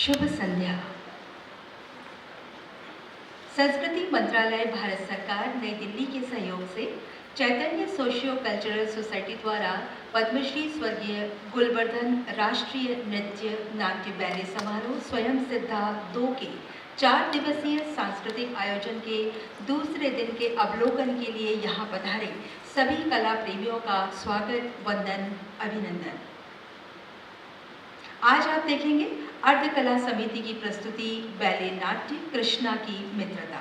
शुभ संध्या। संस्कृति मंत्रालय भारत सरकार नई दिल्ली के सहयोग से चैतन्य सोशियो कल्चरल सोसाइटी द्वारा पद्मश्री स्वर्गीय गुलवर्धन राष्ट्रीय नृत्य नाट्य बैले समारोह स्वयं सिद्धा 2 के 4 दिवसीय सांस्कृतिक आयोजन के दूसरे दिन के अवलोकन के लिए यहाँ पधारे सभी कला प्रेमियों का स्वागत, वंदन, अभिनंदन। आज आप देखेंगे अर्धकला समिति की प्रस्तुति बैले नाट्य कृष्णा की मित्रता।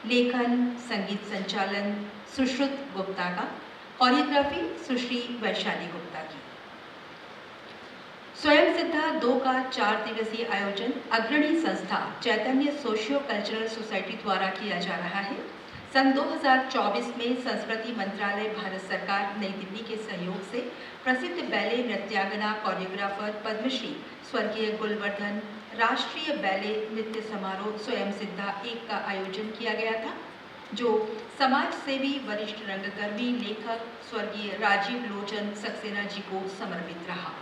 लेखन संगीत संचालन सुश्रुत गुप्ता का, कोरियोग्राफी सुश्री वैशाली गुप्ता की। स्वयं सिद्धा 2 का 4 दिवसीय आयोजन अग्रणी संस्था चैतन्य सोशियो कल्चरल सोसाइटी द्वारा किया जा रहा है। सन 2024 में संस्कृति मंत्रालय भारत सरकार नई दिल्ली के सहयोग से प्रसिद्ध बैले नृत्यांगना कोरियोग्राफर पद्मश्री स्वर्गीय गुलवर्धन राष्ट्रीय बैले नृत्य समारोह स्वयं सिद्धा 1 का आयोजन किया गया था, जो समाज सेवी वरिष्ठ रंगकर्मी लेखक स्वर्गीय राजीव लोचन सक्सेना जी को समर्पित रहा।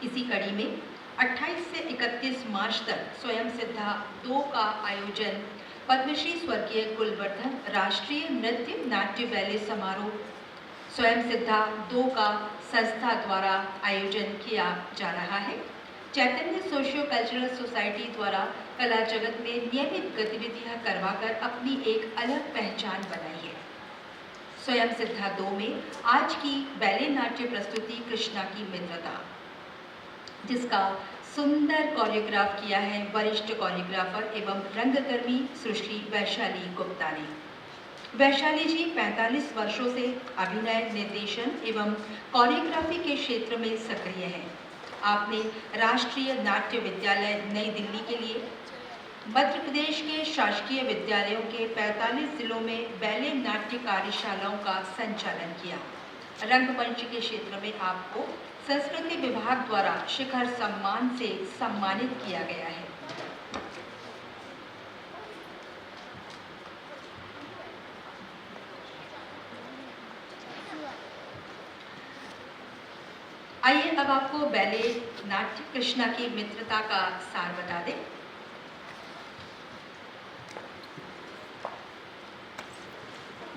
इसी कड़ी में 28 से 31 मार्च तक स्वयं सिद्धा 2 का आयोजन पद्मश्री स्वर्गीय गुलवर्धन राष्ट्रीय नृत्य नाट्य बैले समारोह स्वयं सिद्धा 2 का संस्था द्वारा आयोजन किया जा रहा है। चैतन्य सोशियो कल्चरल सोसाइटी द्वारा कला जगत में नियमित गतिविधियां करवाकर अपनी एक अलग पहचान बनाई है। स्वयं सिद्धा 2 में आज की बैले नाट्य प्रस्तुति कृष्णा की मित्रता, जिसका सुंदर कोरियोग्राफ किया है वरिष्ठ कोरियोग्राफर एवं रंगकर्मी सुश्री वैशाली गुप्ता ने। वैशाली जी 45 वर्षों से अभिनय, निर्देशन एवं कोरियोग्राफी के क्षेत्र में सक्रिय हैं। आपने राष्ट्रीय नाट्य विद्यालय नई दिल्ली के लिए मध्य प्रदेश के शासकीय विद्यालयों के 45 जिलों में बैले नाट्य कार्यशालाओं का संचालन किया। रंगमंच के क्षेत्र में आपको संस्कृति विभाग द्वारा शिखर सम्मान से सम्मानित किया गया है। आइए अब आपको बैले नाट्य कृष्णा की मित्रता का सार बता दें।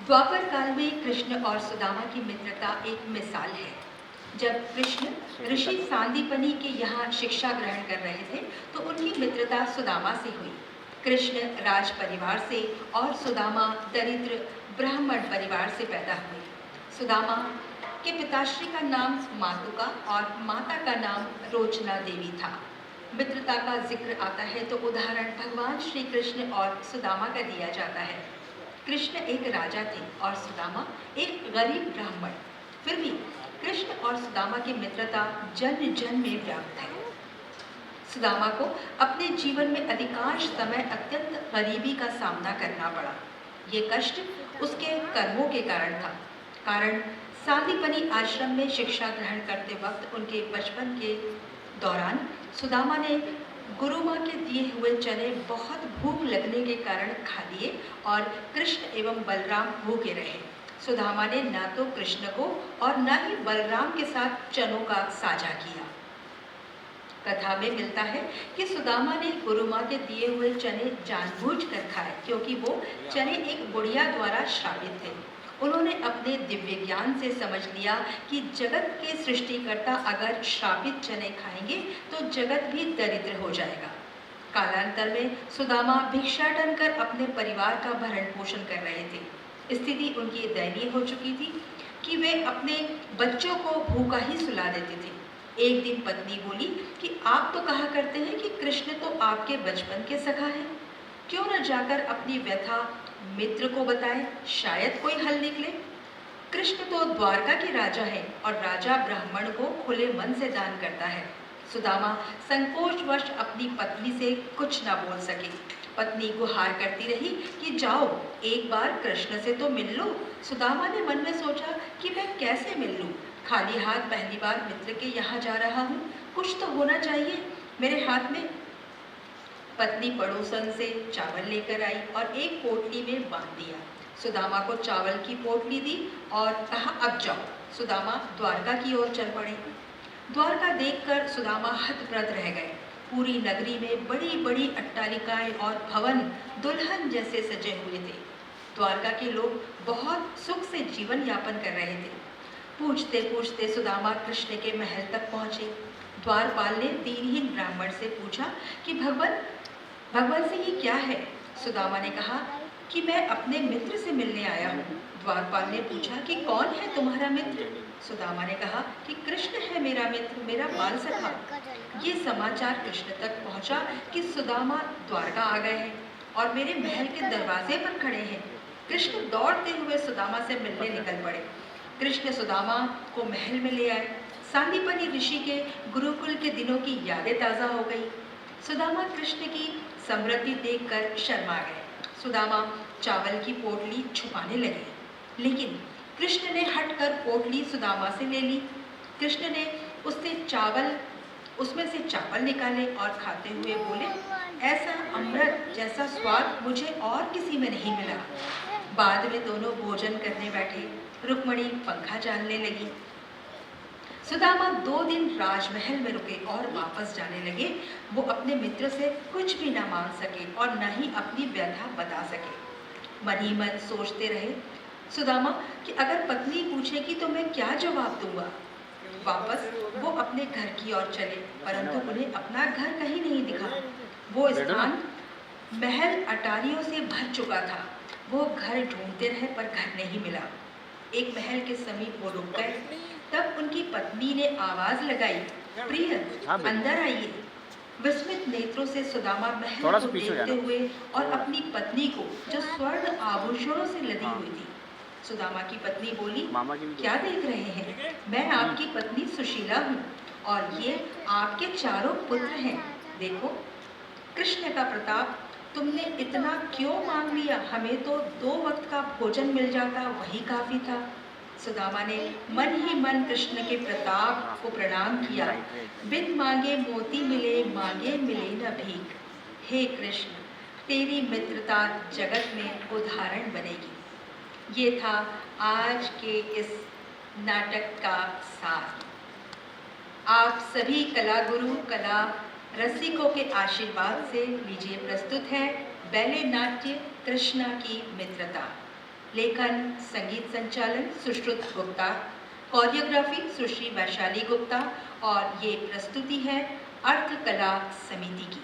द्वापर काल में कृष्ण और सुदामा की मित्रता एक मिसाल है। जब कृष्ण ऋषि सांदीपनि के यहाँ शिक्षा ग्रहण कर रहे थे तो उनकी मित्रता सुदामा से हुई। कृष्ण राज परिवार से और सुदामा दरिद्र ब्राह्मण परिवार से पैदा हुए। सुदामा के पिताश्री का नाम मातुका और माता का नाम रोचना देवी था। मित्रता का जिक्र आता है तो उदाहरण भगवान श्री कृष्ण और सुदामा का दिया जाता है। कृष्ण एक राजा थे और सुदामा एक गरीब ब्राह्मण। फिर भी कृष्ण और सुदामा की मित्रता जन्म जन्म में व्याप्त है। सुदामा को अपने जीवन में अधिकांश समय अत्यंत गरीबी का सामना करना पड़ा। ये कष्ट उसके कर्मों के कारण था। कारण सांदीपनि आश्रम में शिक्षा ग्रहण करते वक्त उनके बचपन के दौरान सुदामा ने गुरु माँ के दिए हुए चने बहुत भूख लगने के कारण खा लिए और कृष्ण एवं बलराम भूखे रहे। सुदामा ने न तो कृष्ण को और न ही बलराम के साथ चनों का साझा किया। कथा में मिलता है कि सुदामा ने गुरु माँ के दिए हुए चने जानबूझकर खाए क्योंकि वो चने एक बुढ़िया द्वारा श्रापित थे। उन्होंने अपने दिव्य ज्ञान से समझ लिया कि जगत के सृष्टिकर्ता अगर श्रापित चने खाएंगे तो जगत भी दरिद्र हो जाएगा। कालांतर में सुदामा भिक्षाटन कर अपने परिवार का भरण पोषण कर रहे थे। स्थिति उनकी दयनीय हो चुकी थी कि वे अपने बच्चों को भूखा ही सुला देते थे। एक दिन पत्नी बोली कि आप तो कहा करते हैं कि कृष्ण तो आपके बचपन के सखा है, क्यों न जाकर अपनी व्यथा मित्र को बताए, शायद कोई हल निकले। कृष्ण तो द्वारका के राजा है और राजा ब्राह्मण को खुले मन से दान करता है। सुदामा संकोचवश अपनी पत्नी से कुछ न बोल सके। पत्नी गुहार करती रही कि जाओ एक बार कृष्ण से तो मिल लो। सुदामा ने मन में सोचा कि मैं कैसे मिल लूं, खाली हाथ पहली बार मित्र के यहाँ जा रहा हूँ, कुछ तो होना चाहिए मेरे हाथ में। पत्नी पड़ोसन से चावल लेकर आई और एक पोटली में बांध दिया। सुदामा को चावल की पोटली दी और कहा अब जाओ। सुदामा द्वारका की ओर चल पड़े। द्वारका देखकर सुदामा हतप्रभ रह गए। पूरी नगरी में बड़ी बड़ी अट्टालिकाएं और भवन दुल्हन जैसे सजे हुए थे। द्वारका के लोग बहुत सुख से जीवन यापन कर रहे थे। पूछते पूछते सुदामा कृष्ण के महल तक पहुंचे। द्वारपाल ने दीनहीन ब्राह्मण से पूछा कि भगवान से ये क्या है? सुदामा ने कहा कि मैं अपने मित्र से मिलने आया हूँ। द्वारपाल ने पूछा कि कौन है तुम्हारा मित्र? सुदामा ने कहा कि कृष्ण है मेरा मित्र, मेरा बाल सखा। ये समाचार कृष्ण तक पहुंचा कि सुदामा द्वारका आ गए हैं और मेरे महल के दरवाजे पर खड़े हैं। कृष्ण दौड़ते हुए सुदामा से मिलने निकल पड़े। कृष्ण सुदामा को महल में ले आए। सांदीपनी ऋषि के गुरुकुल के दिनों की यादें ताज़ा हो गई। सुदामा कृष्ण की समृद्धि देखकर शर्मा गए। सुदामा चावल की पोटली छुपाने लगे, लेकिन कृष्ण ने हटकर पोटली सुदामा से ले ली। कृष्ण ने उसमें से चावल निकाले और खाते हुए बोले, ऐसा अमृत जैसा स्वाद मुझे और किसी में नहीं मिला। बाद में दोनों भोजन करने बैठे। रुक्मणी पंखा जानने लगी। सुदामा 2 दिन राजमहल में रुके और वापस जाने लगे। वो अपने मित्र से कुछ भी न मांग सके और न ही अपनी व्यथा बता सके। मन ही मन सोचते रहे सुदामा कि अगर पत्नी पूछेगी तो मैं क्या जवाब दूंगा। वापस वो अपने घर की ओर चले, परंतु उन्हें अपना घर कहीं नहीं दिखा। वो स्थान महल अटारियों से भर चुका था। वो घर ढूंढते रहे पर घर नहीं मिला। एक महल के समीप वो रुक गए। तब उनकी पत्नी ने आवाज लगाई, प्रिय अंदर आइए। विस्मित नेत्रों से सुदामा महल को देखते हुए और अपनी पत्नी को जो स्वर्ण आभूषणों से लदी हुई थी। सुदामा की पत्नी बोली, क्या देख रहे हैं? मैं आपकी पत्नी सुशीला हूँ और ये आपके 4 पुत्र हैं। देखो कृष्ण का प्रताप, तुमने इतना क्यों मांग लिया? हमें तो 2 वक्त का भोजन मिल जाता, वही काफी था। सुदामा ने मन ही मन कृष्ण के प्रताप को प्रणाम किया। बिन मांगे मोती मिले, मांगे मिले न भीख। हे कृष्ण, तेरी मित्रता जगत में उदाहरण बनेगी। ये था आज के इस नाटक का सार। आप सभी कला गुरु, कला रसिकों के आशीर्वाद से लीजिए प्रस्तुत है बैले नाट्य कृष्णा की मित्रता। लेखन संगीत संचालन सुश्रुत गुप्ता, कोरियोग्राफी सुश्री वैशाली गुप्ता और ये प्रस्तुति है अर्थ कला समिति की।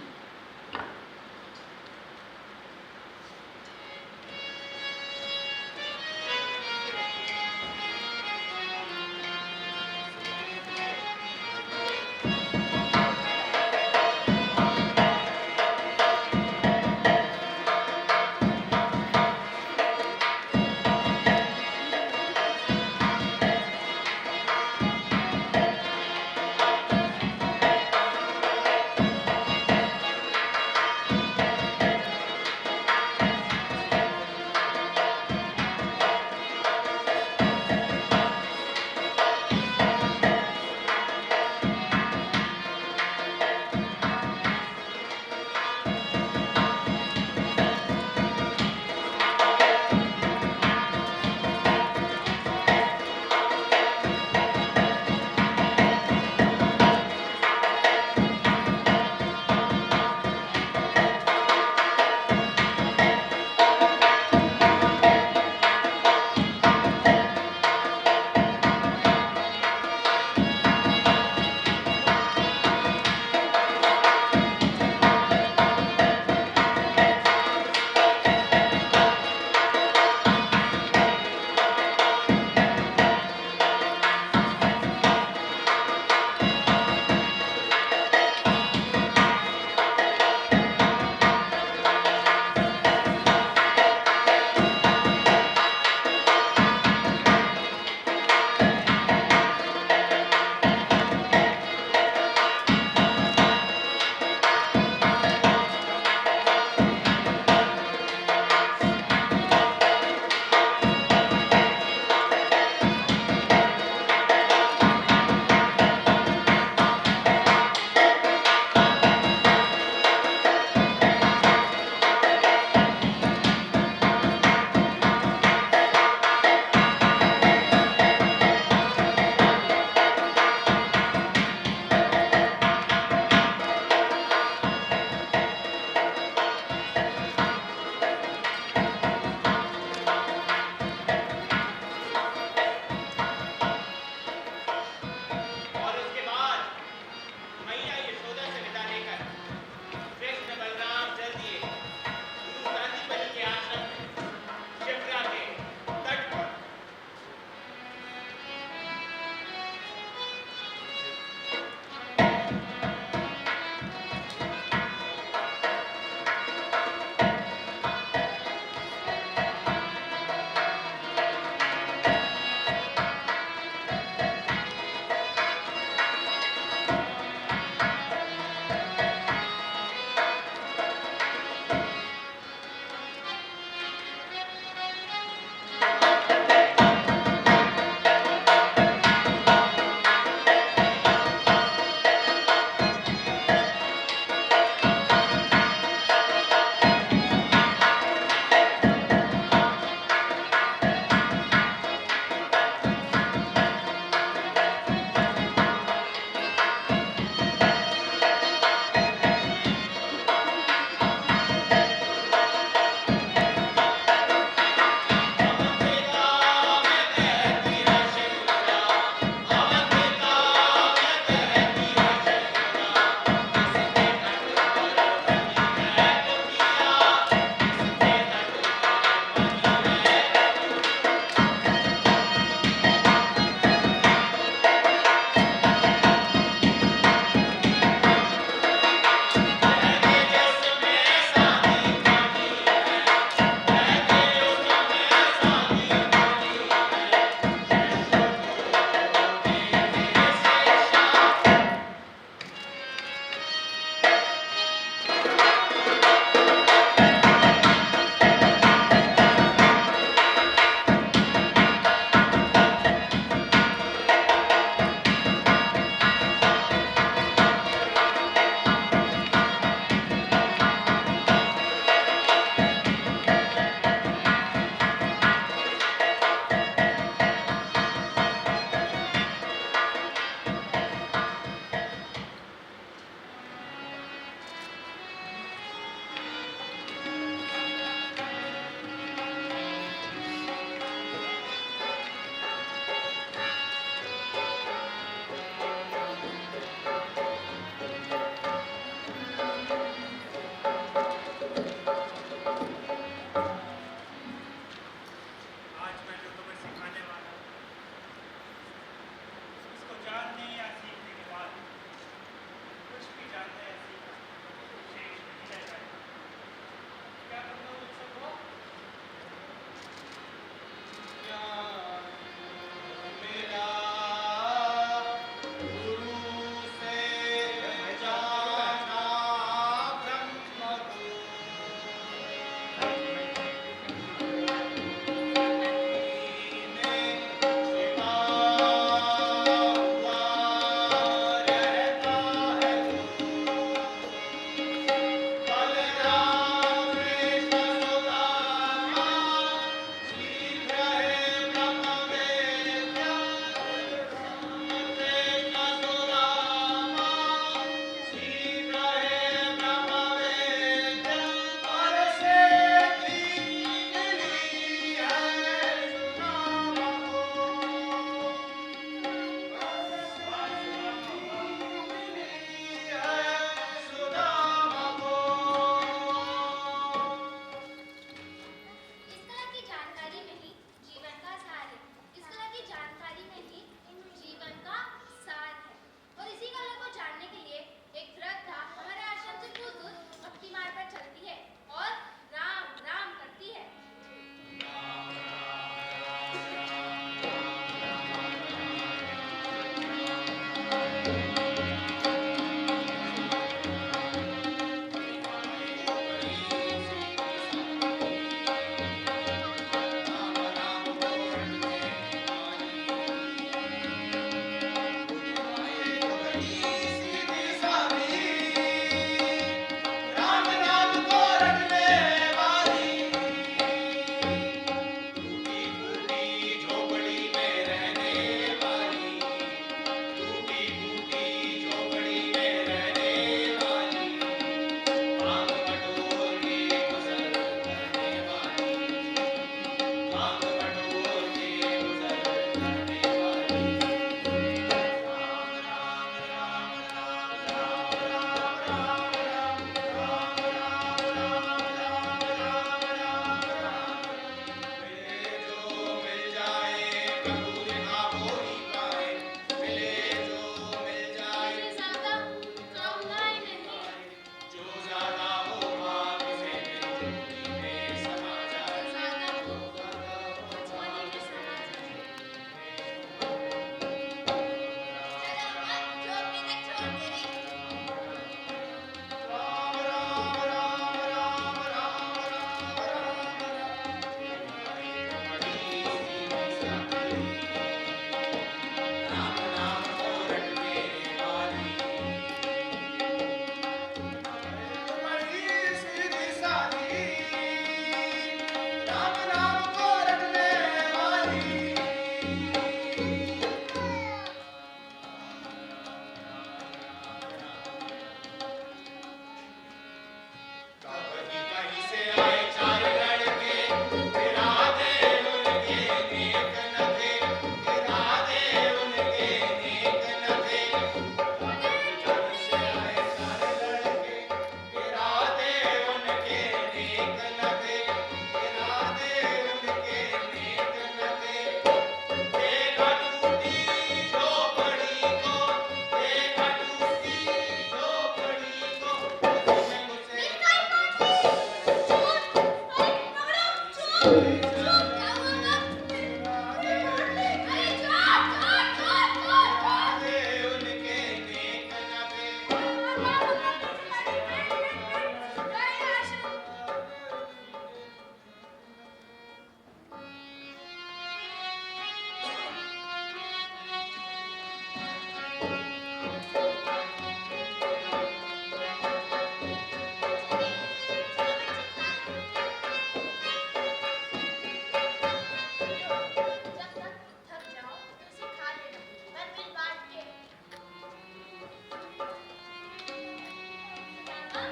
हाँ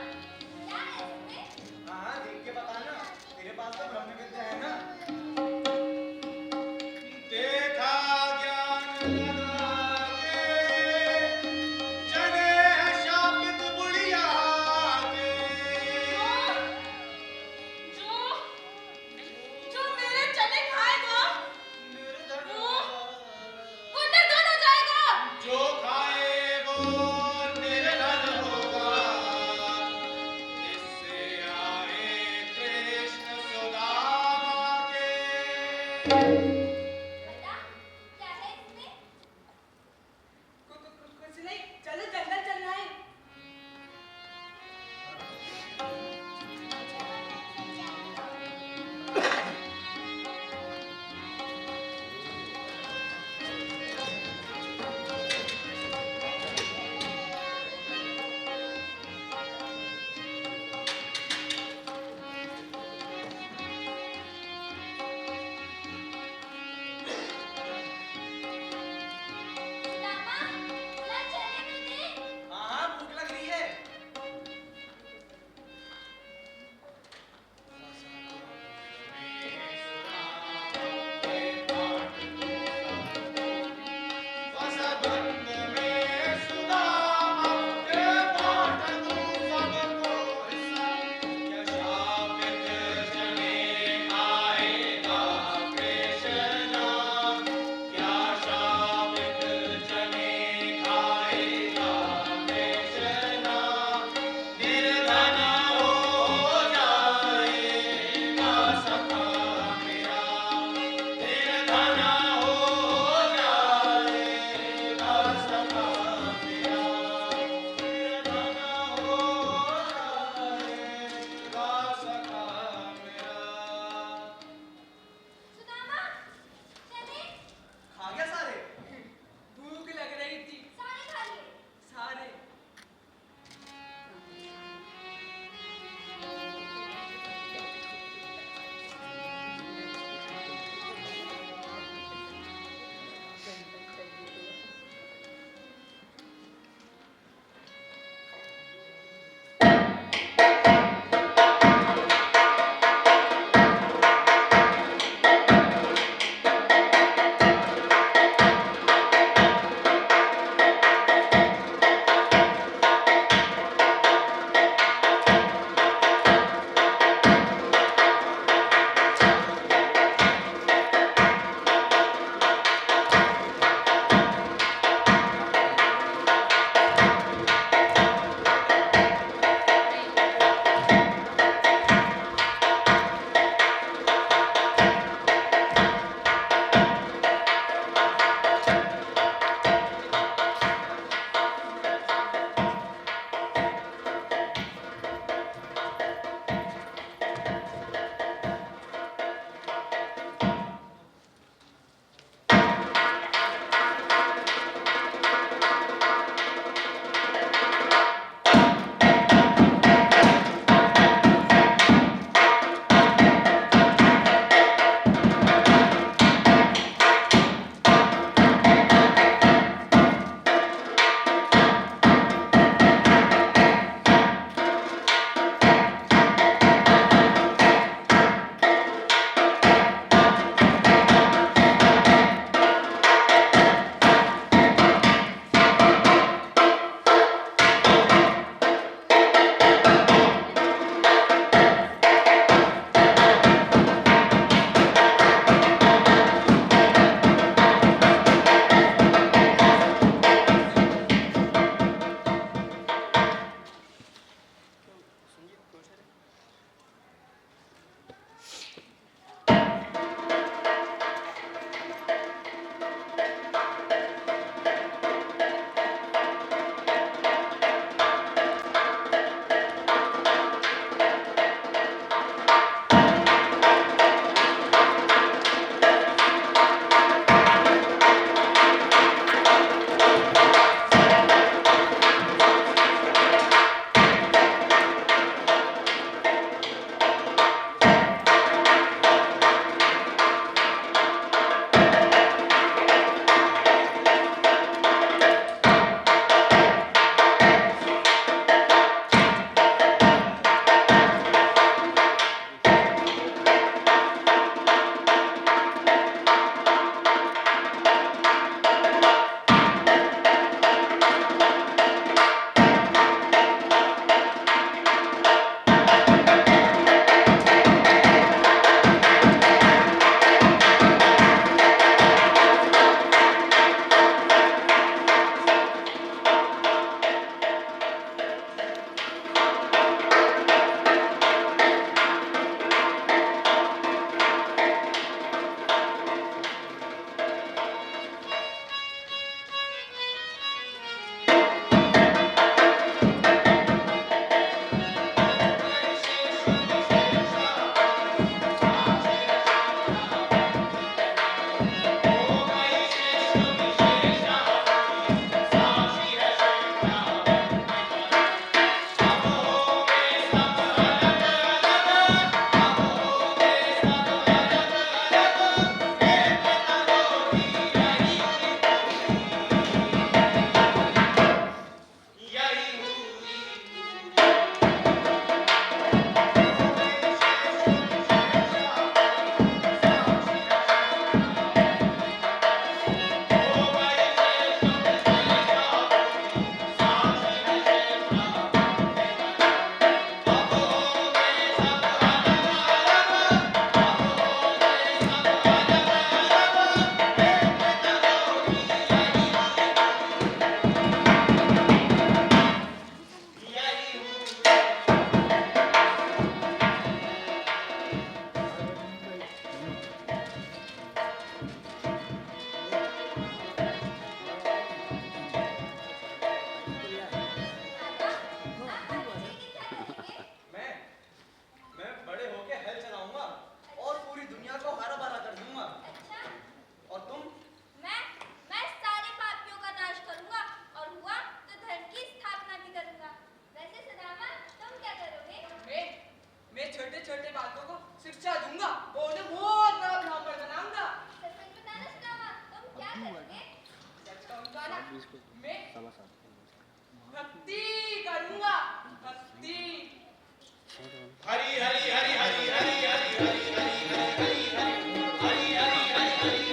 हाँ, देख के बताना। तेरे पास तो ब्रह्म विद्या है ना। देखा ज्ञान लगा के भक्ति करूंगा, भक्ति। हरि हरि हरि हरि हरि हरि हरि हरि हरि हरि हरि हरि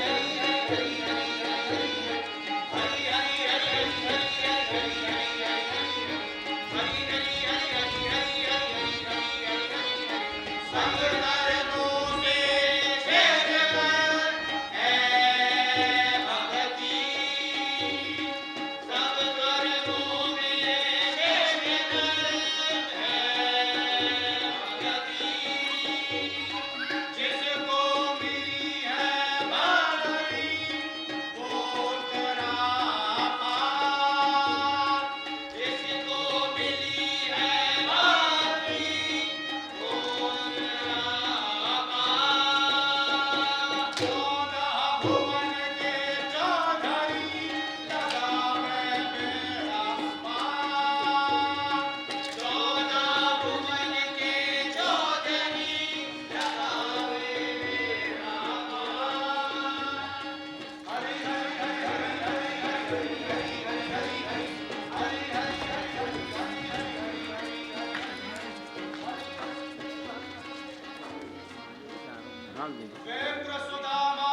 विप्र सुदामा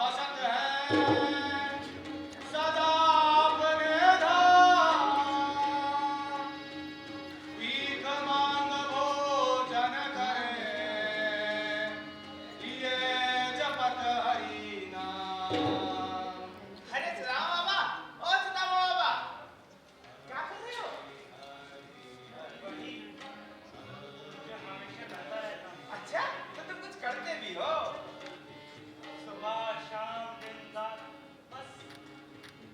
बसत है सदा अपने धाम। भीख मांग भोजन करे लिए जपत हरि नाम। अरे सुदामा बाबा, ओ सुदामा बाबा, क्या कर रहे हो? वही जो हमेशा करता रहता हूँ। अच्छा, तो तुम कुछ करते भी हो? सुबह शाम दिन रात बस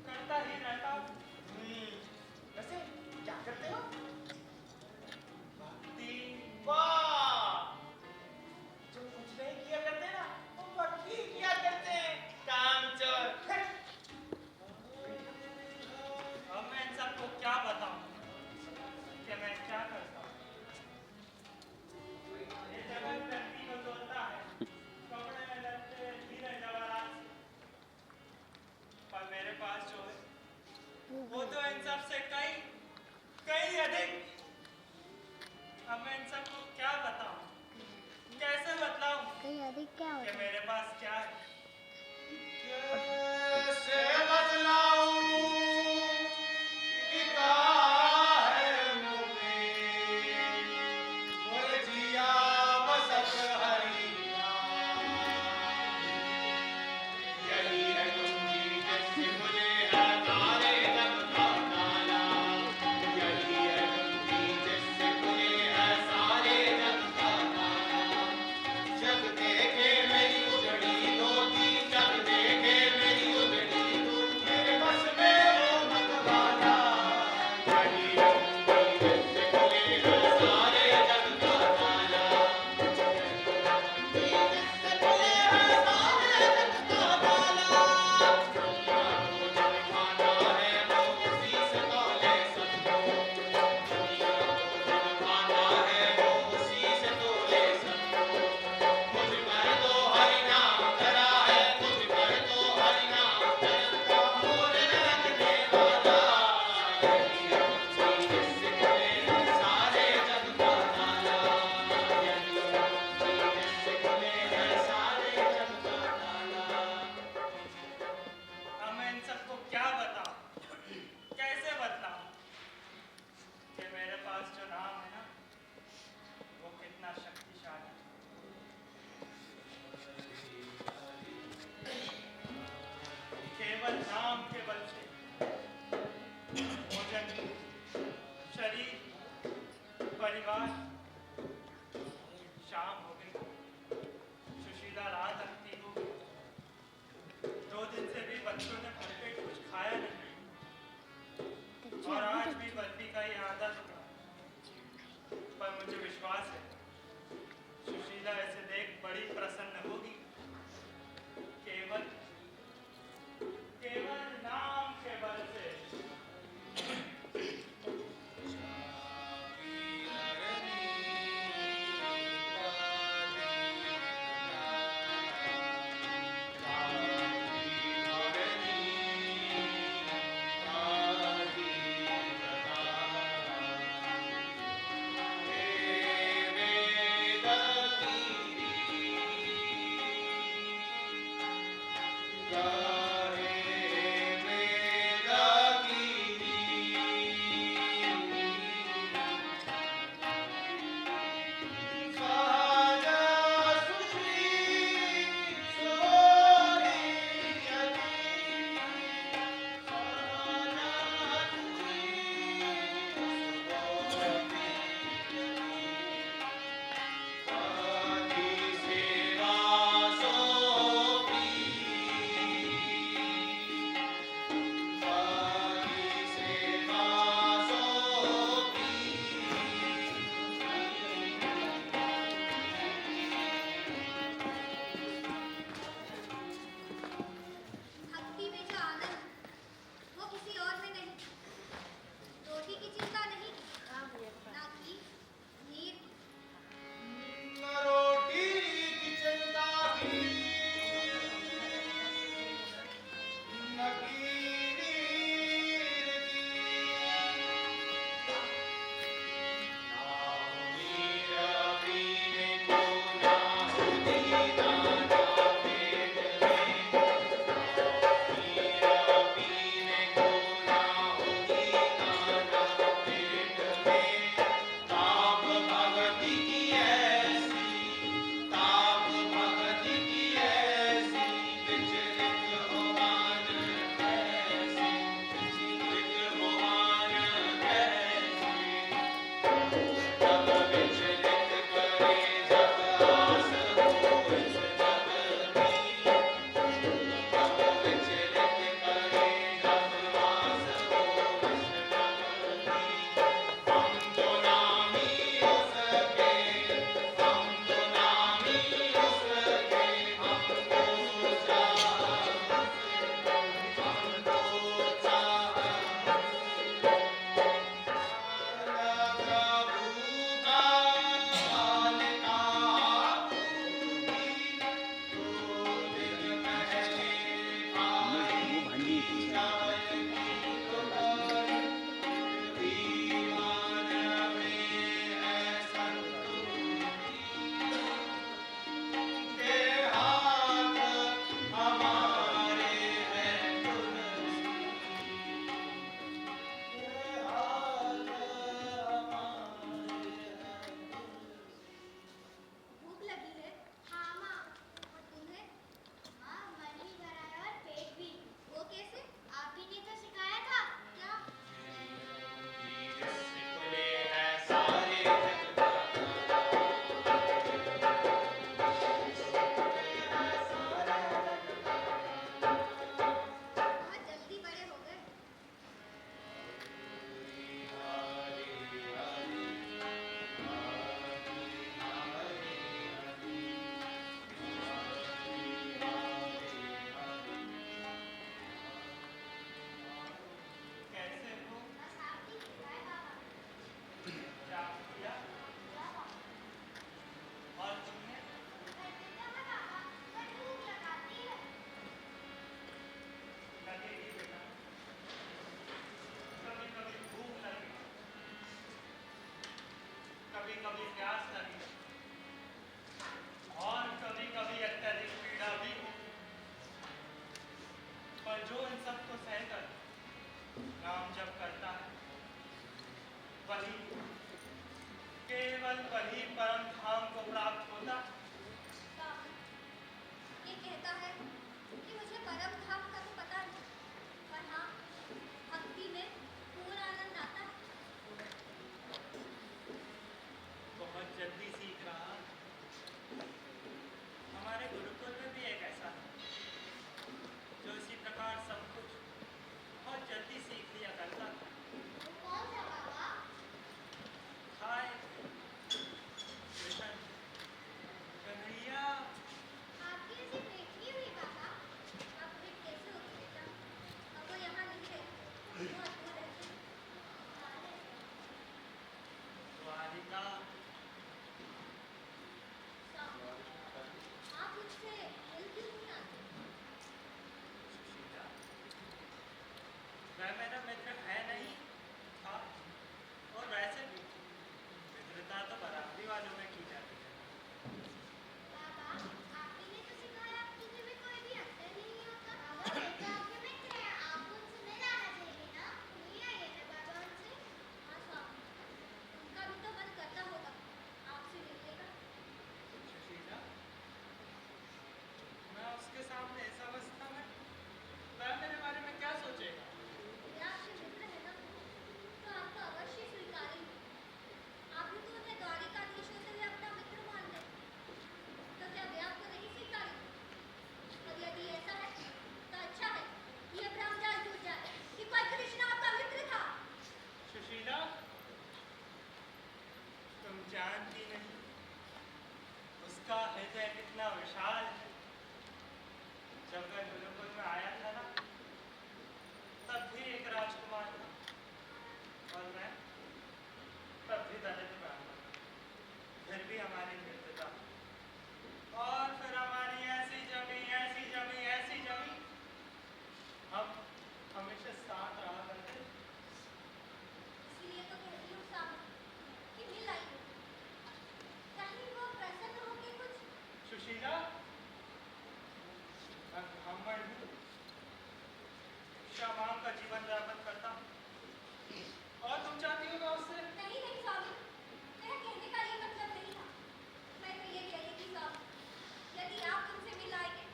करता ही रहता हूँ। वैसे क्या करते हो? भक्ति। वाह, जो कुछ नहीं किया करते ना, वो भक्ति किया करते हैं, कामचोर। अब मैं इन सबको क्या बताऊं कि मैं क्या करता हूँ। ये जगत व्यक्ति को तोड़ता है, कपड़े में लगते हीरे जवाहरात से। पर मेरे पास जो है वो तो इन सब से कई कई अधिक। अब मैं इन सबको क्या बताऊं, कैसे बतलाऊं कहीं अधिक क्या कि होता है? मेरे पास क्या है। कैसे बतलाऊं कि का है मुझे, मोर जिया बसत हरि नाम। यही है कुंजी जिससे मुझे है तारे जग का ताला। यही है कुंजी जिससे मुझे है सारे जग का ताला। जग देखे मेरी उजड़ी धोती, जग देखे मेरी उजड़ी धोती, मेरे बस में वो मतवाला। यही है कुंजी जिससे खुले हैं सारे जग का ताला। जिससे खुले हैं सारे जग का ताला। दुनिया को जब खाना है वो उसी से तौले सबको। दुनिया को जब खाना है वो उसी से तौले सबको। मुझ पर तो हरि नाम धरा है, मुझ पर तो हरि नाम धरा, मोर न रखने वाला। यही है कुंजी जिससे खुले हैं सारे जग का ताला। यही है कुंजी जिससे खुले हैं सारे जग का ताला। अब मैं इन सबको क्या बताऊं, कैसे बतलाऊं कि मेरे पास जो नाम है ना वो कितना शक्तिशाली है। केवल नाम के बल से भोजन, शरीर, परिवार। शाम हो गई, सुशीला रात तकती हो गई। 2 दिन से भी बच्चों ने भरपेट कुछ खाया नहीं और आज भी बर्फी का ही आदत हुआ। पर मुझे विश्वास है सुशीला ऐसे देख बड़ी प्रसन्न होगी। केवल केवल नाम के बल से। राम कभी प्यास लगी और कभी कभी अत्यधिक पीड़ा भी हुई। पर जो इन सबको सहकर नाम जप करता है वही, केवल वही परम धाम को प्राप्त होता है। ये कहता है कि मुझे परम धाम का तो पता नहीं, पर हाँ, भक्ति में पूरा आनंद आता है। बहुत जल्दी सीख रहा। हमारे गुरुकुल में भी एक ऐसा है जो इसी प्रकार सब कुछ बहुत जल्दी सीख लिया करता था। वो कौन सा बाबा? हाय कृष्ण, कन्हैया। आपकी ऐसी भेंट नहीं हुई बाबा। आप भेंट कैसे होगी बेटा? अब वो यहाँ नहीं रहती, वो दूर रहती। द्वारिका। आप मुझसे मिल क्यों नहीं आते? सुशीला, वह मेरा मित्र है नहीं था, और वैसे भी मित्रता तो बराबरी वालों में की जाती है। बाबा, आप ही ने तो सिखाया कि तुम्हें कोई भी अंतर नहीं होता। बाबा, ये तो आपके मित्र हैं, आप उनसे मिल आना चाहिए ना। मिल आइए ना बाबा उनसे। हाँ स्वामी, उनका भी तो मन करता होगा आपसे मिलने का। सुशीला, मैं उसके सामने इस अवस्था में, वह मेरे बारे में क्या सोचेगा? वे आपके मित्र है ना, तो आपको अवश्य स्वीकारेंगे। आप भी तो उन्हें द्वारिकाधीश होते हुए अपना मित्र मान रहे, तो क्या वे आपको नहीं स्वीकारेंगे? और यदि ऐसा है तो अच्छा है कि ये भ्रम जाल टूट जाए कि कोई कृष्ण आपका मित्र था। सुशीला, तुम जानती नहीं उसका हृदय कितना विशाल है। जब वह गुरुकुल में आया था ना, तब भी एक राजकुमार था, और मैं तब भी दलित ब्राह्मण। फिर भी हमारी मित्रता, और फिर हमारी ऐसी जमी, ऐसी जमी, ऐसी जमी, हम हमेशा साथ रहा करते। इसीलिए तो कहती हूँ स्वामी कि मिल आइए, कहीं वो प्रसन्न हो के कुछ। सुशीला, मैं ब्राह्मण हूँ, क्षमाओं का जीवन यापन करता हूँ, और तुम चाहती हो मैं उससे? नहीं नहीं स्वामी, मेरा कहने का ये मतलब नहीं था। मैं तो ये कह रही थी स्वामी, यदि आप उनसे मिल आएंगे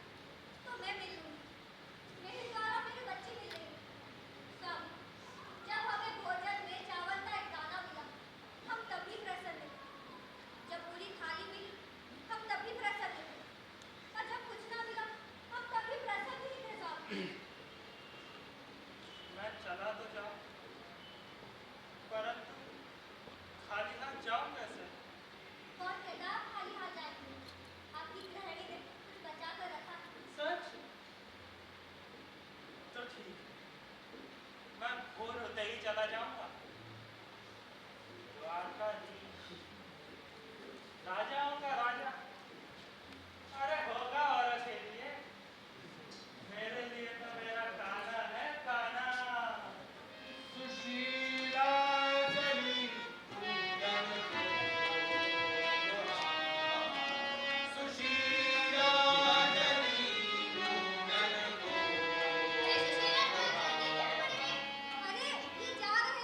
तो मैं मिल लूंगी। मेरे द्वारा मेरे बच्चे मिल लेंगे। स्वामी, जब हमें भोजन में चावल का एक दाना मिला, हम तभी प्रसन्न थे। जब पूरी थाली मिली, हम तभी प्रसन्न थे। और जब कुछ ना मिला, हम तभी प्रसन्न नहीं थे स्वामी। मैं चला तो जाऊं, परंतु खाली हाथ जाऊं कैसे? कौन कहता आप खाली हाथ जाएंगे? आपकी गृहिणी ने कुछ बचा कर रखा है। सच? तो ठीक है, मैं भोर होते ही चला जाऊंगा। द्वारकाधीश, राजाओं का राजा, अरे होगा औरों के लिए, मेरे लिए तो मेरा कान्हा है, कान्हा। सुशीला चली पूनम को दुहार। सुशीला चली पूनम को अरे सुशीला, कहाँ जा रही है? अरे ये जा रहे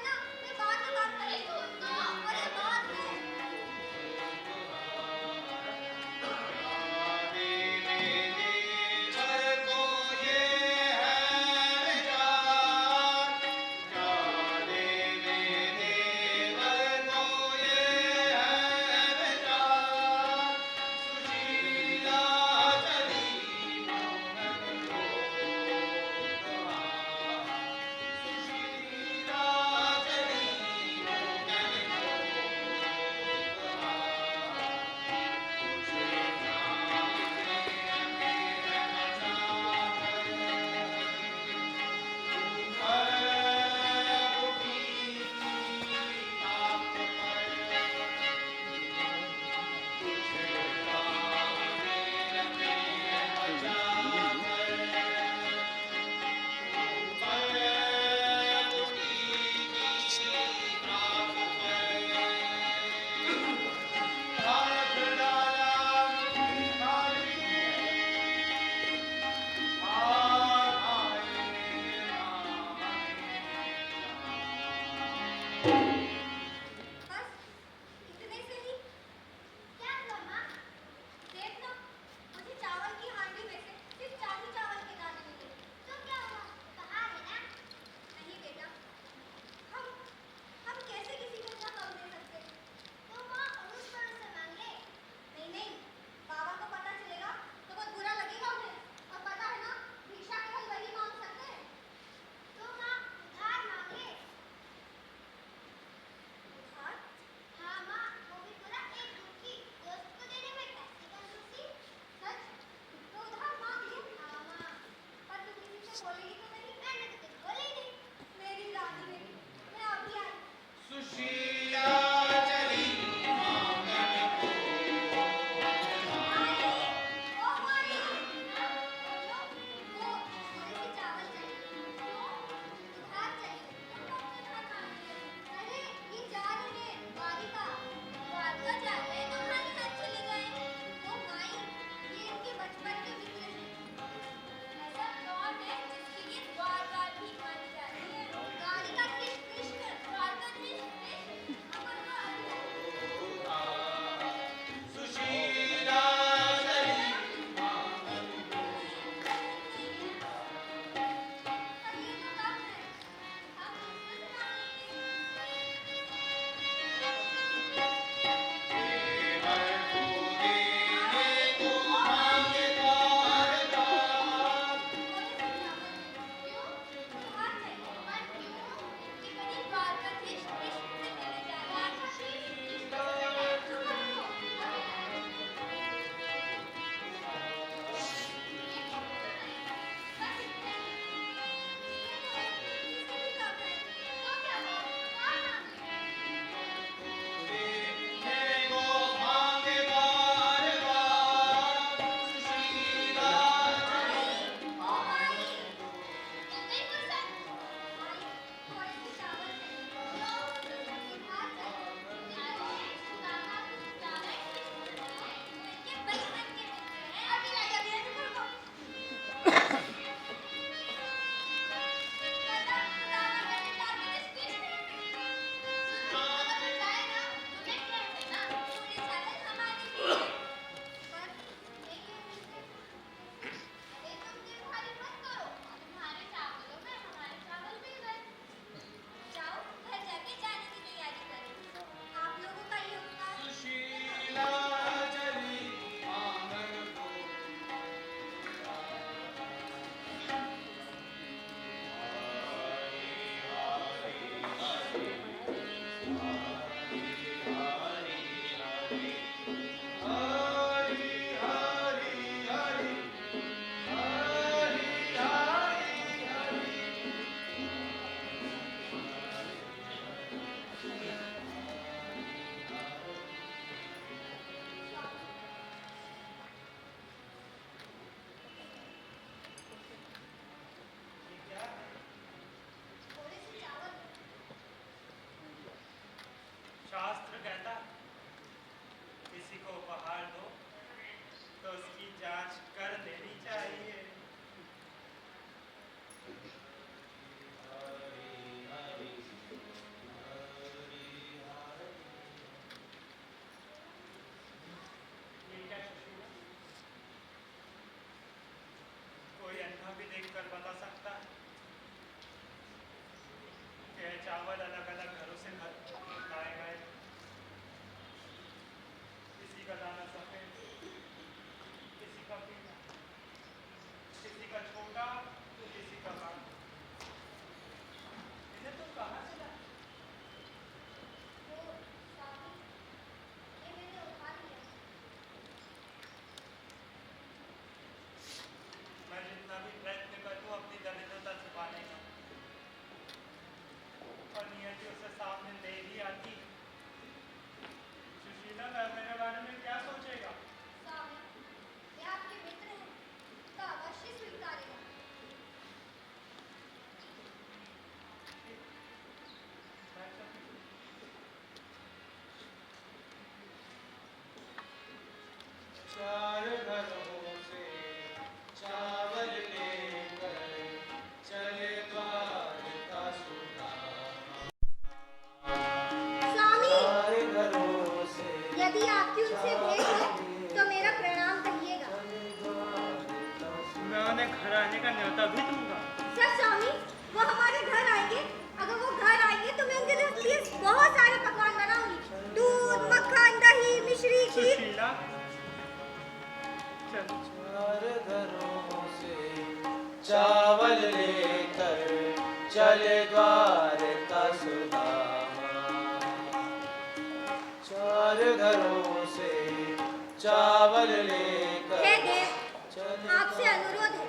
चावल लेकर हे देव, चले आपसे अनुरोध है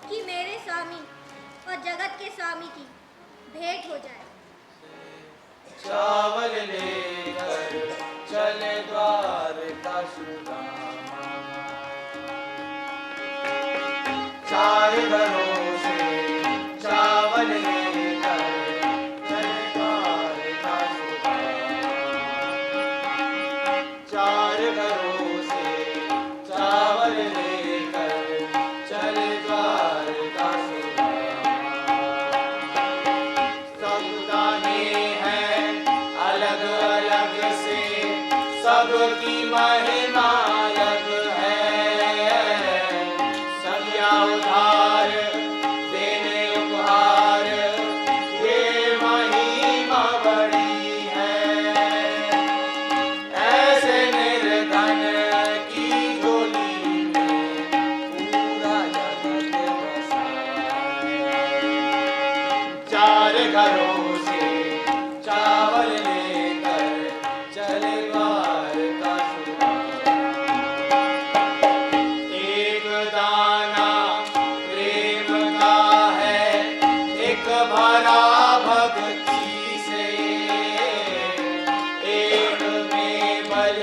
कि मेरे स्वामी और जगत के स्वामी की भेंट हो जाए। चावल लेकर चले द्वारका सुदामा। चार घरों से चावल लेकर चले द्वारका सुदामा। चार घरों से चावल लेकर चले द्वारका सुदामा। सब दाने हैं अलग अलग से, सबकी महिमा अलग है। सब या उधार देने उपहार, ये महिमा बड़ी है। ऐसे निर्धन की झोली में पूरा जगत बसा है। चार घरों से चावल लेकर चले द्वारका सुदामा। एक दाना प्रेम का है, एक भरा भक्ति से। एक में बल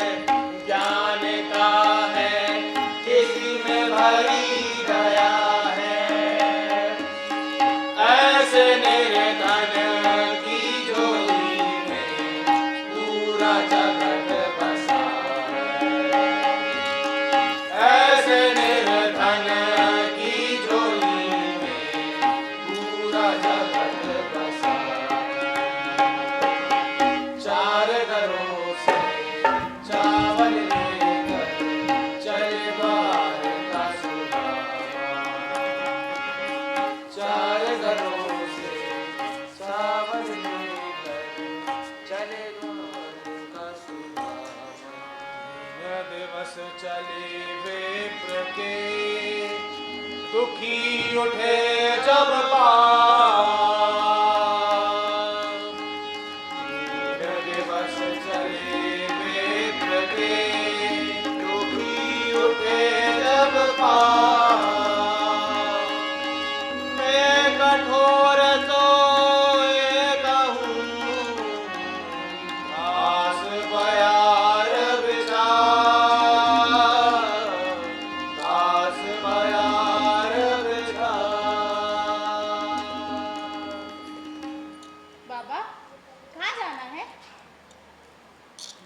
ज्ञान का है, किसी में भरी दया है। ऐसे निर्धन की झोली में पूरा जगत बसा है। ऐसे निर्धन की झोली में पूरा जगत बसा है। चार घरों से चावल लेकर चले द्वारका सुदामा। चार घरों से चावल लेकर चले द्वारका सुदामा। तीन दिवस चले विप्र के, दुखी उठे जब पाँव। तीन दिवस चले विप्र के, दुखी उठे जब पाँव। मैं कठोर तो एक हूँ, दास बयार विचार, दास बयार विचार। बाबा, कहाँ जाना है?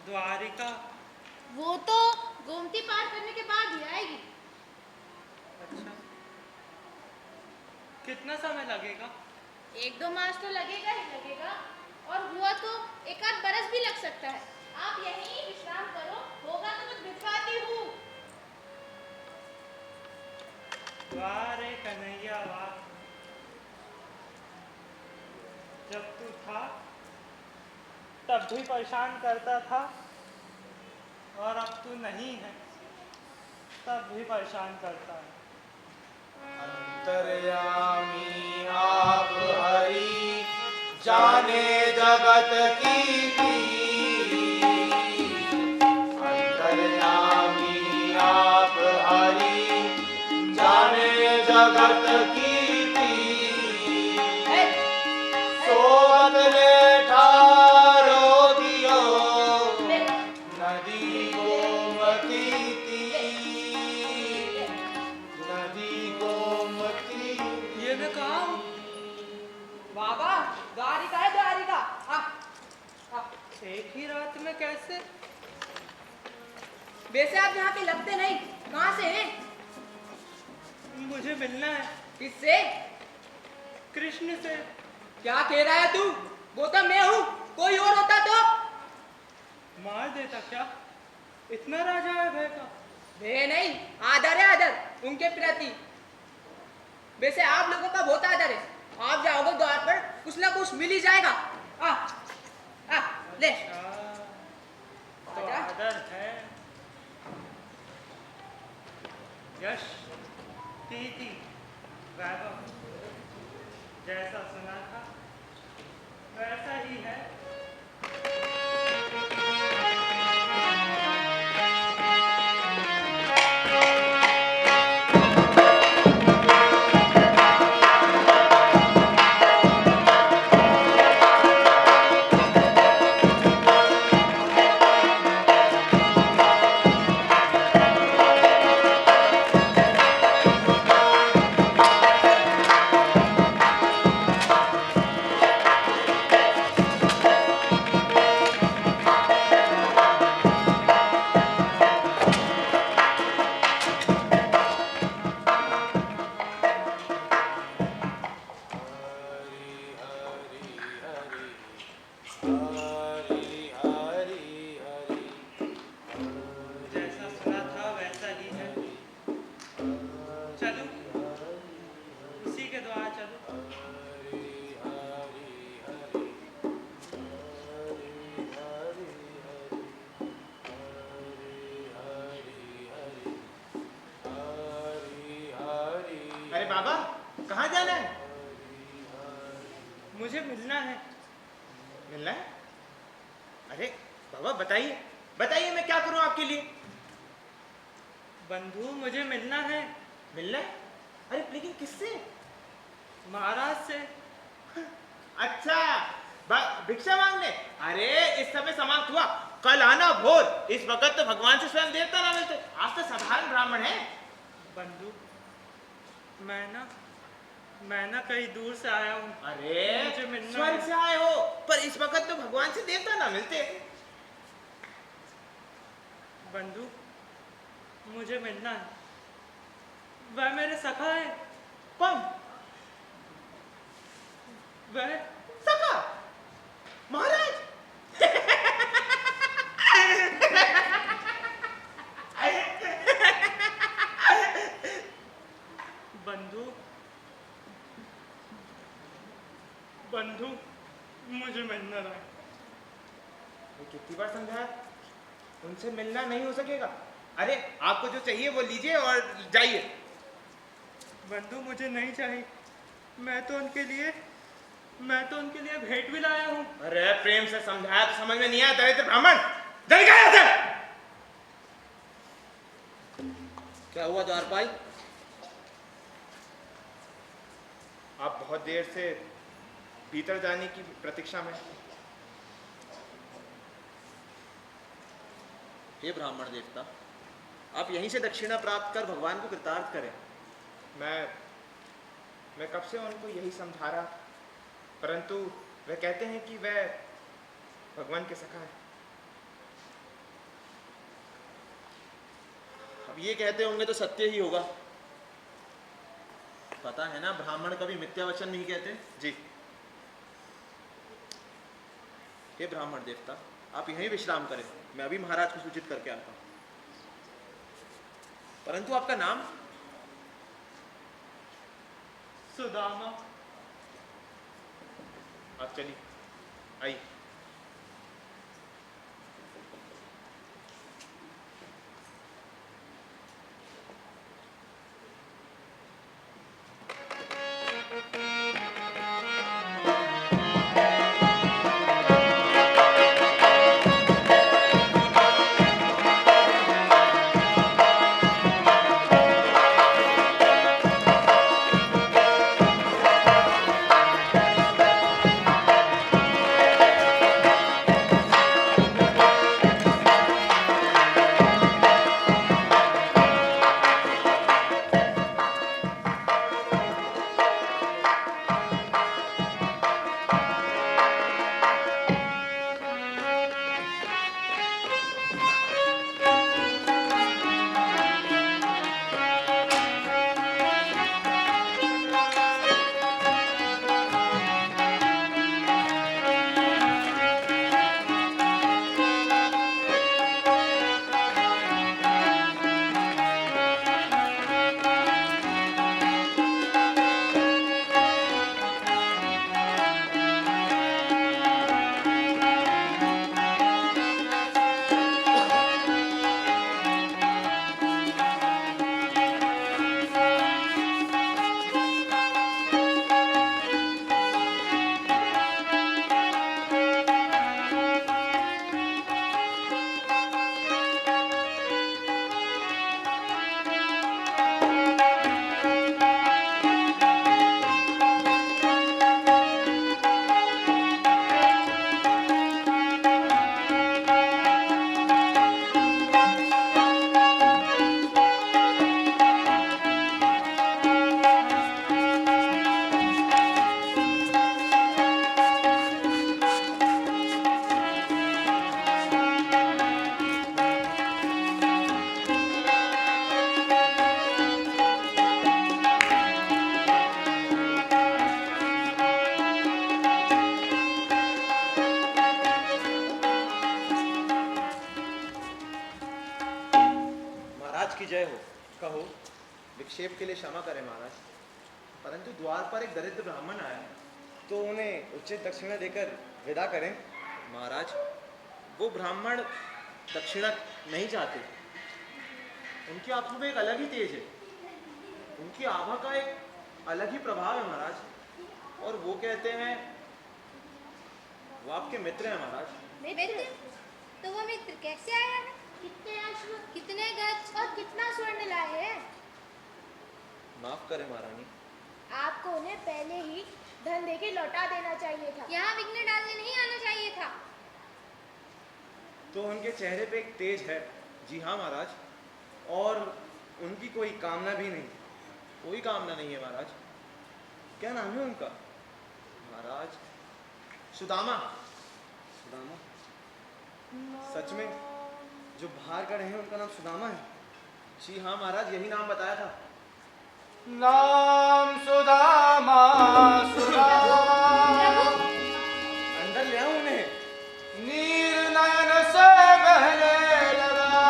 द्वारिका। वो तो गोमती पार करने के बाद ही आएगी। अच्छा, कितना समय लगेगा? 1-2 मास तो लगेगा ही लगेगा, और हुआ तो 1-8 बरस भी लग सकता है। आप यहीं विश्राम करो, होगा तो कुछ भिजवाती हूँ। वाह रे कन्हैया वाह। जब तू था तब भी परेशान करता था, और अब तू नहीं है तब भी परेशान करता है। अंतर्यामी आप हरि, जाने जगत की पीर। अंतर्यामी आप हरि, जाने जगत की पीर। सोवत ने ठारो दियो, नदी गोमती तीर। नदी गोमती ये मैं कहा हूँ? बाबा, द्वारिका है द्वारिका। एक ही रात में कैसे? वैसे आप यहाँ पे लगते नहीं, कहाँ से हैं? मुझे मिलना है किससे? कृष्ण से। क्या कह रहा है तू? वो तो मैं हूँ, कोई और होता तो? मार देता क्या? इतना राजा है भय का? वे नहीं, आदर है आदर उनके प्रति। वैसे आप लोगों का बहुत आदर है। आप जाओगे द्वार पर, कुछ ना कुछ मिल ही जाएगा। ले। तो आदर है। यश, कीर्ति, वैभव, जैसा सुना था वैसा ही है। हरि हरि हरि जैसा सुना था वैसा ही है। चलो उसी के द्वार चलो। हरि हरि हरि हरि हरि हरि हरि हरि अरे बाबा, कहाँ जाना है? मुझे मिलना है। मिलना है? अरे बाबा बताइए, बताइए मैं क्या करूं आपके लिए? बंधु मुझे मिलना है। मिलना है? अरे लेकिन किससे? महाराज से। अच्छा, भिक्षा मांगने? अरे इस समय समाप्त हुआ, कल आना भोर। इस वक्त तो भगवान से स्वयं देवता ना मिलते। आप तो साधारण ब्राह्मण हैं। बंधु मैं ना कहीं दूर से आया हूँ। अरे मुझे मिलना स्वर्ग है। से आए हो, पर इस वक्त तो भगवान से देवता ना मिलते। बंधु मुझे मिलना है। वह मेरे सखा है। कौन? वह सखा? महाराज? बंधु मुझे मिलना है। ये कितनी बार समझाया, उनसे मिलना नहीं हो सकेगा। अरे आपको जो चाहिए वो लीजिए और जाइए। बंधु मुझे नहीं चाहिए। मैं तो उनके लिए भेंट भी लाया हूँ। अरे प्रेम से समझाया तो समझ में नहीं आया, दरिद्र ब्राह्मण। जल्दी कहा यहाँ से। क्या हुआ द्वारपाल? आप बहुत देर से भीतर जाने की प्रतीक्षा में। हे ब्राह्मण देवता, आप यहीं से दक्षिणा प्राप्त कर भगवान को कृतार्थ करें। मैं कब से उनको यही समझा रहा, परंतु वह कहते हैं कि वह भगवान के सखा है। अब ये कहते होंगे तो सत्य ही होगा। पता है ना, ब्राह्मण कभी मिथ्या वचन नहीं कहते। जी। हे ब्राह्मण देवता, आप यहीं विश्राम करें, मैं अभी महाराज को सूचित करके आता हूं। परंतु आपका नाम? सुदामा। आप चलिए, आइए। जय हो। कहो। विक्षेप के लिए क्षमा करें महाराज, परंतु द्वार पर एक दरिद्र ब्राह्मण आया, तो उन्हें उचित दक्षिणा देकर विदा करें। महाराज, वो ब्राह्मण दक्षिणा नहीं चाहते। उनकी आंखों में एक अलग ही तेज है, उनकी आभा का एक अलग ही प्रभाव है महाराज, और वो कहते हैं वो आपके मित्र हैं महाराज। मित्र? तो वो मित्र कैसे आया है? कितने अश्व, कितने गज और कितना स्वर्ण लाए हैं? माफ करें महारानी, आपको उन्हें पहले ही धन देके लौटा देना चाहिए था। यहाँ विघ्न डालने नहीं आना चाहिए था। तो उनके चेहरे पे एक तेज है। जी हाँ महाराज, और उनकी कोई कामना भी नहीं, कोई कामना नहीं है महाराज। क्या नाम है उनका महाराज? सुदामा। सुदामा? सच में जो बाहर का हैं उनका नाम सुदामा है? जी हाँ महाराज, यही नाम बताया था। नाम सुदामा, सुदामा। अंदर ले आओ उन्हें। नीर नयन से बहने लगा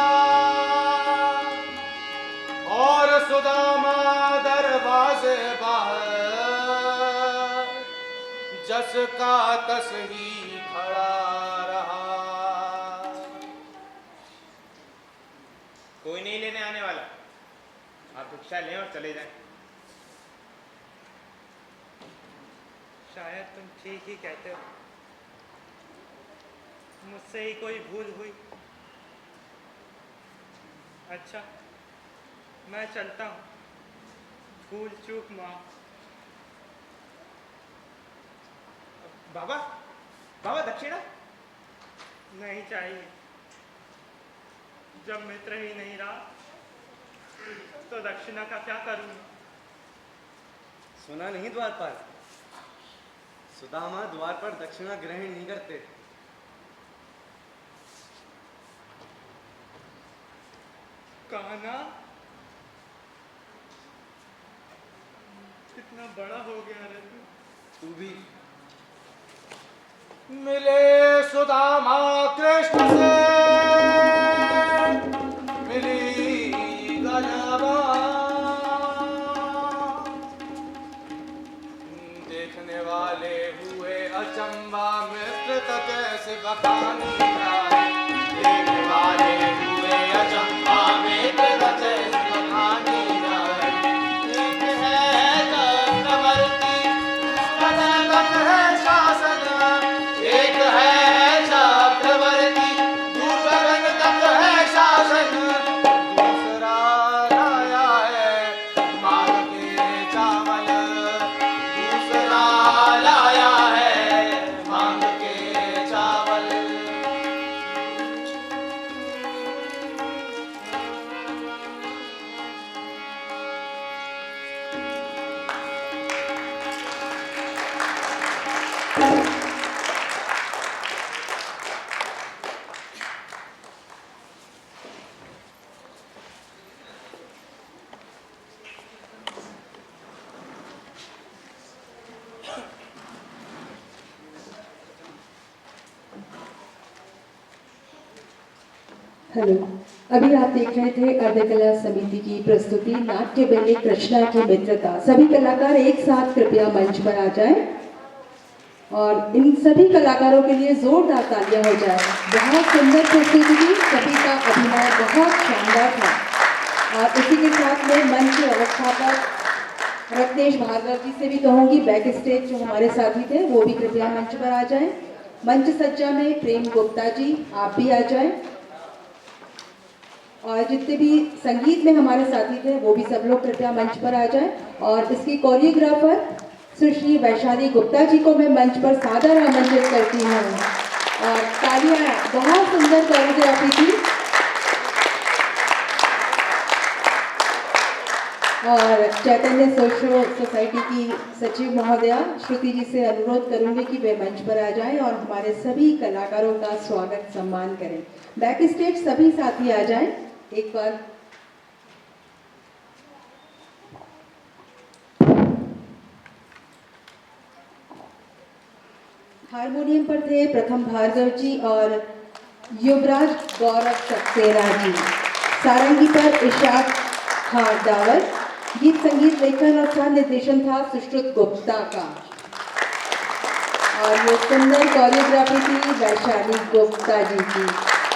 और सुदामा दरवाजे बाहर जस का तस ही खड़ा रहा। कोई नहीं लेने आने वाला, आप भिक्षा लें और चले जाएं। शायद तुम ठीक ही कहते हो, मुझसे ही कोई भूल हुई। अच्छा, मैं चलता हूँ, भूल चूक माफ। बाबा, बाबा दक्षिणा? नहीं चाहिए। जब मित्र ही नहीं रहा तो दक्षिणा का क्या करूँ? सुना नहीं द्वारपाल, सुदामा द्वार पर दक्षिणा ग्रहण नहीं करते। कान्हा कितना बड़ा हो गया रे तू भी। मिले सुदामा कृष्ण से मिली गलबा, देखने वाले हुए अचंबा, मित्र तक कैसे बखानी जाए। देखने वाले हुए अचंबा, मित्र तक कैसे बखानी जाए। एक है चक्रवर्ती, दूसरा तक है शासन। एक है चक्रवर्ती, दूसरा तक है शासन। दूसरा लाया है माल के चावल, दूसरा लाया है मांग के चावल। हेलो, अभी आप देख रहे थे अर्धकला समिति की प्रस्तुति नाट्य बेले कृष्णा की मित्रता। सभी कलाकार एक साथ कृपया मंच पर आ जाएं और इन सभी कलाकारों के लिए जोरदार तालियां हो जाए। बहुत सुंदर प्रस्तुति थी, सभी का अभिनय बहुत शानदार था। और इसी के साथ में मंच के व्यवस्थापक रत्नेश भार्गव जी से भी कहूँगी, बैक स्टेज जो हमारे साथी थे वो भी कृपया मंच पर आ जाएं। मंच सज्जा में प्रेम गुप्ता जी आप भी आ जाएं, और जितने भी संगीत में हमारे साथी थे वो भी सब लोग कृपया मंच पर आ जाएं। और इसकी कोरियोग्राफर सुश्री वैशाली गुप्ता जी को मैं मंच पर सादर आमंत्रित करती हूँ। और तालियां, बहुत सुंदर कोरियोग्राफी थी। और चैतन्य सोशल सोसाइटी की सचिव महोदया श्रुति जी से अनुरोध करूंगी कि वे मंच पर आ जाएं और हमारे सभी कलाकारों का स्वागत सम्मान करें। बैक स्टेज सभी साथी आ जाएं एक बार। हारमोनियम पर थे प्रथम भार्गव जी और युवराज गौरव सक्सेना जी। सारंगी पर इशाक खान डावर। गीत संगीत लेखन और सह निर्देशन था सुश्रुत गुप्ता का। और ये सुंदर कोरियोग्राफी थी वैशाली गुप्ता जी की।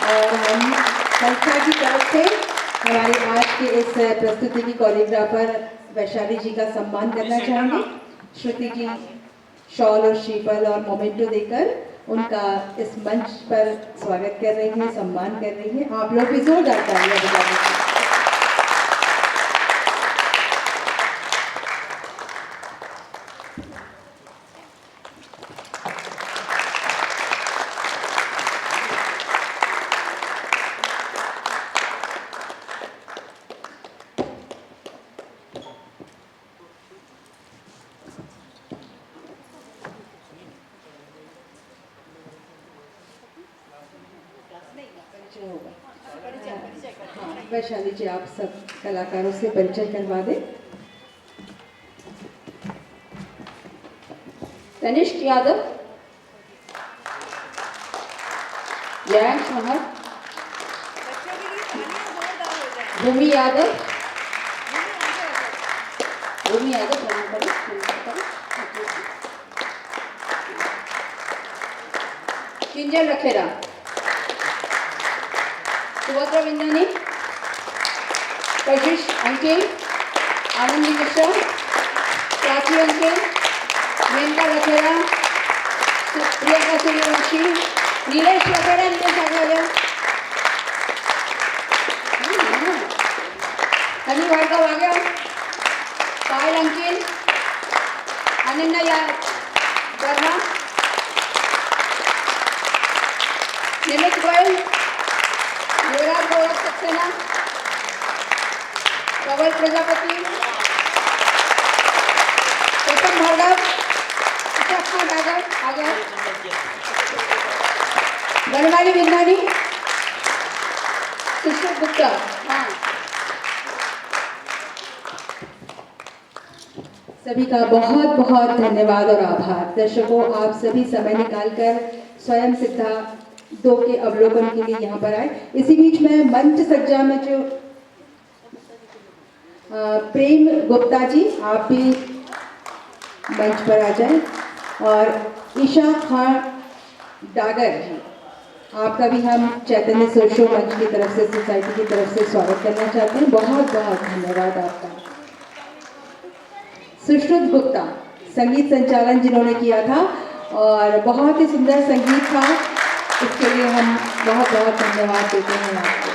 और हम संस्था की तरफ से हमारी आज के इस प्रस्तुति की कोरियोग्राफर वैशाली जी का सम्मान करना चाहेंगे। श्रुति जी शॉल और श्रीफल और मोमेंटो देकर उनका इस मंच पर स्वागत कर रही हैं, सम्मान कर रही हैं। आप लोग भी जोरदार तालियां बजा दीजिए। हाँ, वैशाली जी आप सब कलाकारों से परिचय करवा दें। तनिष्क यादव, जयंश महर, भूमि यादव, प्रणाम करें, किंजल रखेरा, सुभद्रा विंदानी, कशिश अंकिल, आनंदी मिश्रा, प्राची अंकिल, मेनका रखेरा, प्रियंका सूर्यवंशी, नीलेश रखेरा, नीलेश आगे हनी भार्गव आ गया, पायल अंकिल, अनन्या वर्मा, निमित गोयल, युवराज गौरव सक्सेना, प्रबल प्रजापति, प्रथम भार्गव, आ गया, बनवाली विंदानी, सुश्रुत गुप्ता। हाँ, सभी का बहुत बहुत धन्यवाद और आभार। दर्शकों, आप सभी समय निकालकर स्वयं सिद्धा 2 के अवलोकन के लिए यहाँ पर आए। इसी बीच में मंच सज्जा में जो प्रेम गुप्ता जी, आप भी मंच पर आ जाएं। और ईशा खान डागर जी, आपका भी हम चैतन्य सोशो मंच की तरफ से, सोसाइटी की तरफ से स्वागत करना चाहते हैं। बहुत बहुत धन्यवाद आपका। सुश्रुत गुप्ता संगीत संचालन जिन्होंने किया था और बहुत ही सुंदर संगीत था, इसके लिए हम बहुत बहुत धन्यवाद देते हैं आपको।